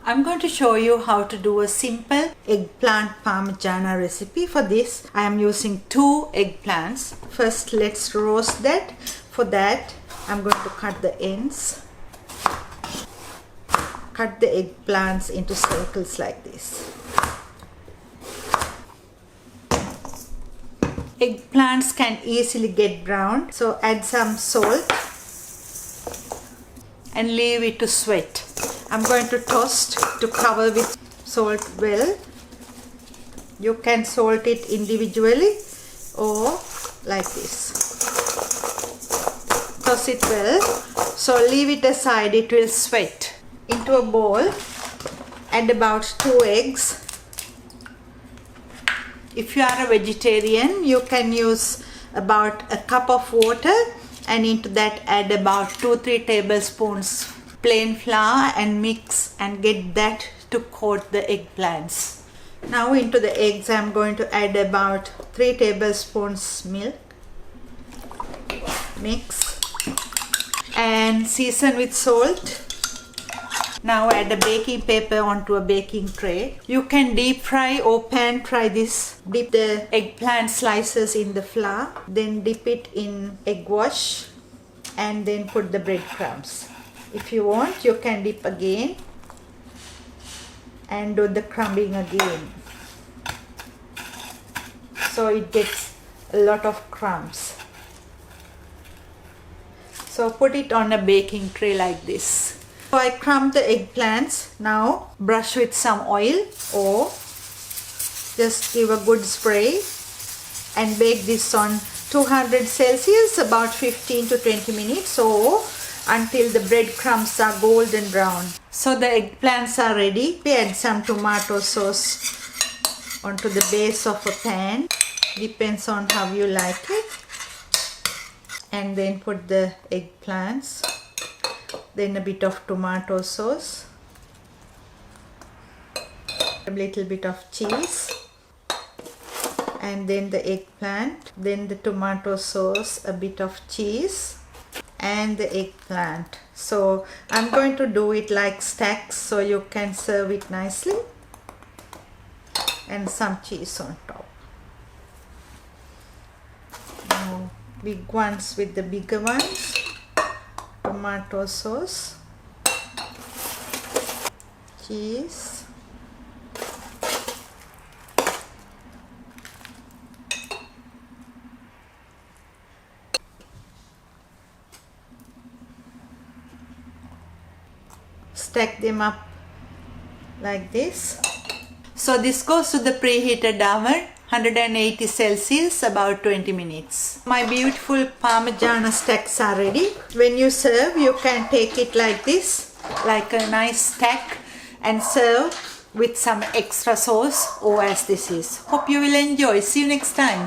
I'm going to show you how to do a simple eggplant parmigiana recipe. For this, I am using 2 eggplants. First, let's roast that. For that, I'm going to cut the ends. Cut the eggplants into circles like this. Eggplants can easily get brown, so add some salt and leave it to sweat. I'm going to toast to cover with salt well. You can salt it individually or like this. Toss it well. So leave it aside, it will sweat. Into a bowl, add about 2 eggs. If you are a vegetarian, you can use about a cup of water, and into that add about 2-3 tablespoons plain flour and mix and get that to coat the eggplants. Now into the eggs I am going to add about 3 tablespoons milk. Mix and season with salt. Now add a baking paper onto a baking tray. You can deep fry or pan fry this. Dip the eggplant slices in the flour, then dip it in egg wash and then put the breadcrumbs. If you want, you can dip again and do the crumbing again. So it gets a lot of crumbs. So put it on a baking tray like this. So I crumb the eggplants. Now brush with some oil or just give a good spray and bake this on 200 Celsius about 15 to 20 minutes or until the breadcrumbs are golden brown. So the eggplants are ready. We add some tomato sauce onto the base of a pan. Depends on how you like it. And then put the eggplants. Then a bit of tomato sauce. A little bit of cheese. And then the eggplant. Then the tomato sauce, a bit of cheese. And the eggplant. So I'm going to do it like stacks so you can serve it nicely, and some cheese on top. Now big ones with the bigger ones. Tomato sauce, cheese, stack them up like this. So this goes to the preheated oven, 180 Celsius, about 20 minutes. My beautiful Parmigiana stacks are ready. When you serve, you can take it like this, like a nice stack, and serve with some extra sauce or as this is. Hope you will enjoy. See you next time.